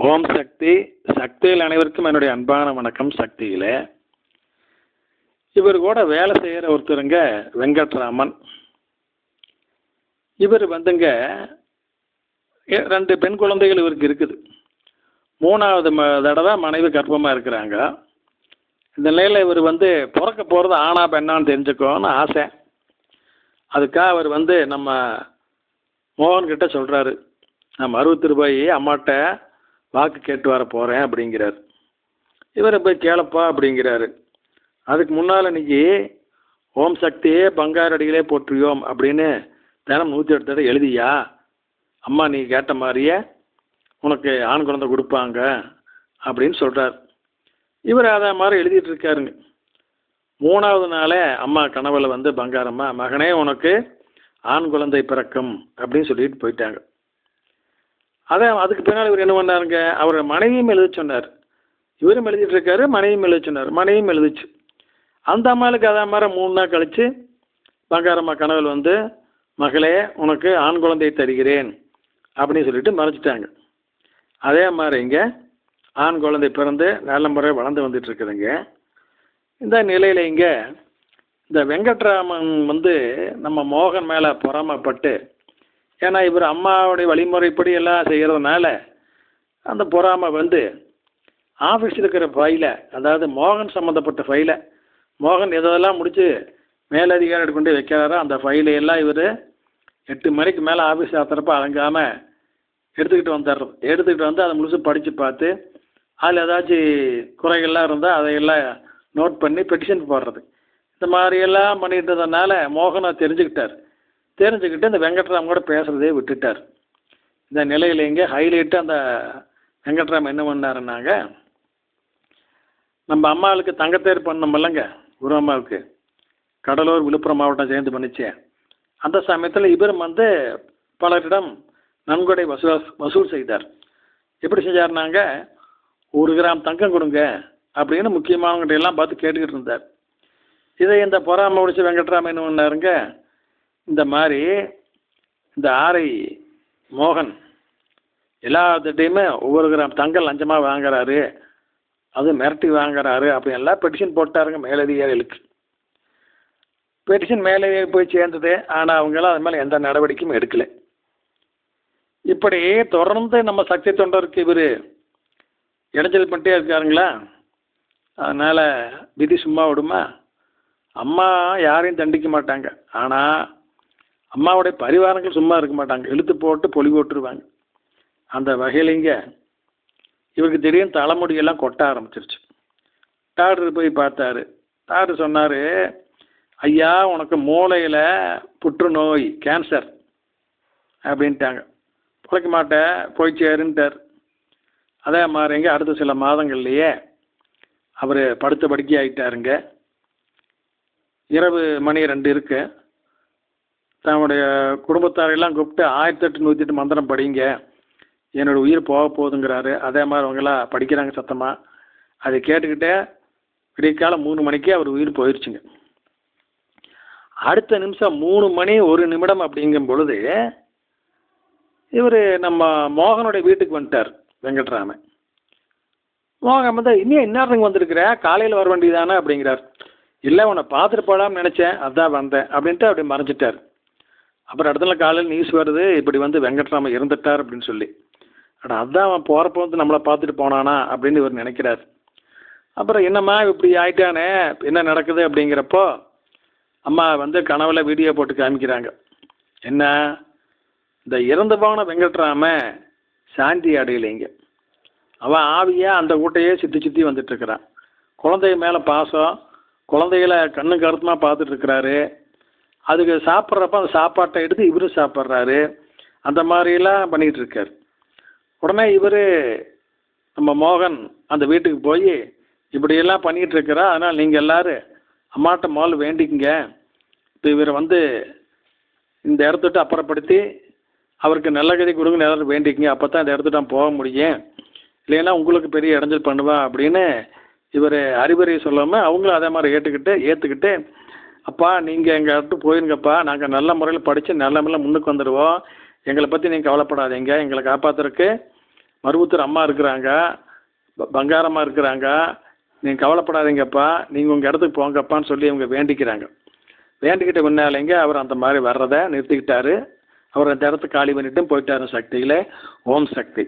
ஓம் சக்தி. சக்தியில் அனைவருக்கும் என்னுடைய அன்பான வணக்கம். சக்தியில் இவர் கூட வேலை செய்கிற ஒருத்தருங்க வெங்கட்ராமன். இவர் வந்துங்க 2 பெண் குழந்தைகள் இவருக்கு இருக்குது. 3வது தடவை மனைவி கர்ப்பமாக இருக்கிறாங்க. இந்த நிலையில் இவர் பிறக்க போகிறது ஆணா பெண்ணான்னு தெரிஞ்சுக்கோன்னு ஆசை. அதுக்காக அவர் நம்ம மோகன்கிட்ட சொல்கிறாரு, நான் மருவத்தூர் போய் அம்மாட்ட வாக்கு கேட்டு வர போகிறேன் அப்படிங்கிறார். இவரை போய் கேளப்பா அப்படிங்கிறாரு. அதுக்கு முன்னால் இன்னைக்கு ஓம் சக்தியே பங்காரடிகளே போற்றியோம் அப்படின்னு தினம் 108 தடவை எழுதியா அம்மா நீ கேட்ட மாதிரியே உனக்கு ஆண் குழந்தை கொடுப்பாங்க அப்படின்னு சொல்கிறார். இவர் அதை மாதிரி எழுதிட்டு இருக்காருங்க. 3வது நாளே அம்மா கனவுல பங்காரம்மா மகனே உனக்கு ஆண் குழந்தை பிறக்கும் அப்படின்னு சொல்லிட்டு போயிட்டாங்க. அதுக்கு பின்னால் இவர் என்ன பண்ணாருங்க, அவர் மனைவியும் எழுத சொன்னார். இவரும் எழுதிட்டு இருக்காரு, மனைவியும் எழுத சொன்னார். மனைவியும் எழுதிச்சு. அந்த அம்மாளுக்கு அதே மாதிரி 3 நாள் கழித்து பங்காரம்மா கனவில் மகளே உனக்கு ஆண் குழந்தை தருகிறேன் அப்படின்னு சொல்லிட்டு மறைச்சிட்டாங்க. அதே மாதிரி இங்கே ஆண் குழந்தை பிறந்து நல்ல முறை வளர்ந்து வந்துட்டு இருக்குதுங்க. இந்த நிலையில் இங்கே இந்த வெங்கட்ராமன் நம்ம மோகன் மேலே பொறாமப்பட்டு, ஏன்னா இவர் அம்மாவுடைய வழிமுறைப்படி எல்லாம் செய்கிறதுனால அந்த பொறாமை ஆஃபீஸில் இருக்கிற ஃபைலை, அதாவது மோகன் சம்மந்தப்பட்ட ஃபைலை, மோகன் எதெல்லாம் முடித்து மேலதிகாரி கொண்டு வைக்கிறாரோ அந்த ஃபைலையெல்லாம் இவர் 8 மணிக்கு மேலே ஆஃபீஸ் ஆத்துறப்ப அலங்காமல் எடுத்துக்கிட்டு அதை முழுசு படித்து பார்த்து அதில் ஏதாச்சும் குறைகள்லாம் இருந்தால் அதையெல்லாம் நோட் பண்ணி பெட்டிஷன் போடுறது, இந்த மாதிரியெல்லாம் பண்ணிட்டு இருந்ததுனால மோகனை தெரிஞ்சுக்கிட்டு இந்த வெங்கட்ராம் கூட பேசுகிறதே விட்டுட்டார். இந்த நிலையில் இங்கே ஹைலைட்டு அந்த வெங்கட்ராம் என்ன பண்ணாருன்னாங்க, நம்ம அம்மாவுக்கு தங்கத்தேர் பண்ணோம்லங்க, ஒரு அம்மாவுக்கு கடலூர் விழுப்புரம் மாவட்டம் சேர்ந்து பண்ணிச்சு. அந்த சமயத்தில் இவர் பலரிடம் நன்கொடை வசூல் செய்தார். எப்படி செஞ்சார்னாங்க, 1 கிராம் தங்கம் கொடுங்க அப்படின்னு முக்கியமானவங்கிட்ட எல்லாம் பார்த்து கேட்டுக்கிட்டு இருந்தார். இதை இந்த பொறாமை முடிச்சு வெங்கட்ராம் என்ன பண்ணாருங்க, இந்த மாதிரி இந்த ஆரை மோகன் எல்லாத்திட்டையுமே 1 கிராம் தங்கம் லஞ்சமாக வாங்குறாரு, அது மிரட்டி வாங்குறாரு அப்படி எல்லாம் பெட்டிஷன் போட்டாருங்க மேலதிகாரிகளுக்கு. பெட்டிஷன் மேலே போய் சேர்ந்தது. ஆனால் அவங்களாம் அது மேலே எந்த நடவடிக்கையும் எடுக்கலை. இப்படி தொடர்ந்து நம்ம சக்தி தொண்டருக்கு இவர் இடைஞ்சல் பண்ணிட்டே இருக்காருங்களா. அதனால் விதி சும்மா விடுமா? அம்மா யாரையும் தண்டிக்க மாட்டாங்க. ஆனால் அம்மாவுடைய பரிவாரங்கள் சும்மா இருக்க மாட்டாங்க, இழுத்து போட்டு பொலி போட்டுருவாங்க. அந்த வகையிலிங்க இவருக்கு திடீர்னு தலைமுடியெல்லாம் கொட்ட ஆரம்பிச்சிருச்சு. டாக்டர் போய் பார்த்தாரு. டாக்டர் சொன்னார், ஐயா உனக்கு மூளையில் புற்றுநோய் கேன்சர் அப்படின்ட்டாங்க. பிழைக்க மாட்டேன் போய் சேருன்ட்டார். அதே மாதிரிங்க அடுத்த சில மாதங்கள்லையே அவர் படுத்த படுக்கை ஆகிட்டாருங்க. இரவு மணி 2 இருக்கு. தன்னுடைய குடும்பத்தாரெல்லாம் கூப்பிட்டு 1008 மந்திரம் படிங்க, என்னோடய உயிர் போக போகுதுங்கிறாரு. அதே மாதிரி அவங்களாம் படிக்கிறாங்க சத்தமாக. அதை கேட்டுக்கிட்டே விடியற்காலம் 3 மணிக்கே அவர் உயிர் போயிடுச்சுங்க. அடுத்த நிமிஷம் 3 மணி 1 நிமிடம் அப்படிங்கும் பொழுது இவர் நம்ம மோகனுடைய வீட்டுக்கு வந்துட்டார் வெங்கட்ராமன். மோகன் இன்னும் இந்நேரத்துக்கு வந்திருக்கிற, காலையில் வர வேண்டியதானே அப்படிங்கிறார். இல்லை உன்னை பார்த்துட்டு போகலாம்னு நினச்சேன், அதான் வந்தேன் அப்படின்ட்டு அப்படி மறைஞ்சிட்டார். அப்புறம் இடத்துல காலையில் நியூஸ் வருது, இப்படி வெங்கட்ராமன் இறந்துட்டார் அப்படின்னு சொல்லி. அதான் அவன் போகிறப்ப நம்மளை பார்த்துட்டு போனானா அப்படின்னு இவர் நினைக்கிறார். அப்புறம் என்னம்மா இப்படி ஆயிட்டானே என்ன நடக்குது அப்படிங்கிறப்போ அம்மா கனவுல வீடியோ போட்டு காமிக்கிறாங்க. என்ன, இந்த இறந்து போன வெங்கட்ராமன் சாந்தி அடையிலைங்க. அவன் ஆவியாக அந்த கூட்டையே சுற்றி வந்துட்டுருக்கிறான். குழந்தைய மேலே பாசம், குழந்தைகளை கண்ணு கருத்துமாக பார்த்துட்டு இருக்கிறாரு. அதுக்கு சாப்பிட்றப்ப அந்த சாப்பாட்டை எடுத்து இவரும் சாப்பிட்றாரு. அந்த மாதிரிலாம் பண்ணிகிட்டு இருக்கார். உடனே இவர் நம்ம மோகன் அந்த வீட்டுக்கு போய் இப்படியெல்லாம் பண்ணிகிட்டு இருக்கிறா, அதனால் நீங்கள் எல்லோரும் அம்மாட்ட முதல்ல வேண்டிக்குங்க. இப்போ இவர் இந்த இடத்துட்டு அப்புறப்படுத்தி அவருக்கு நல்ல கதி கொடுங்க, எல்லாரும் வேண்டிக்குங்க, அப்போ தான் இந்த இடத்துட்டு நான் போக முடியும், இல்லைன்னா உங்களுக்கு பெரிய இடைஞ்சல் பண்ணுவேன் அப்படின்னு இவர் அறிவுரை சொல்லாமல் அவங்களும் அதே மாதிரி ஏற்றுக்கிட்டு அப்பா நீங்கள் எங்கள் இடத்து போயிருங்கப்பா, நாங்கள் நல்ல முறையில் படித்து நல்ல முறையில் முன்னுக்கு வந்துடுவோம், எங்களை பற்றி நீங்கள் கவலைப்படாதீங்க, எங்களை காப்பாற்றுறதுக்கு மருவத்தூர் அம்மா இருக்கிறாங்க, பங்காரம்மா இருக்கிறாங்க, நீங்கள் கவலைப்படாதீங்கப்பா, நீங்கள் உங்கள் இடத்துக்கு போங்கப்பான்னு சொல்லி இவங்க வேண்டிக்கிறாங்க. வேண்டிக்கிட்ட முன்னாலேங்க அவர் அந்த மாதிரி வர்றதை நிறுத்திக்கிட்டாரு. அவர் அந்த இடத்த காலி பண்ணிட்டு போயிட்டாரு. சக்தியிலே ஓம் சக்தி.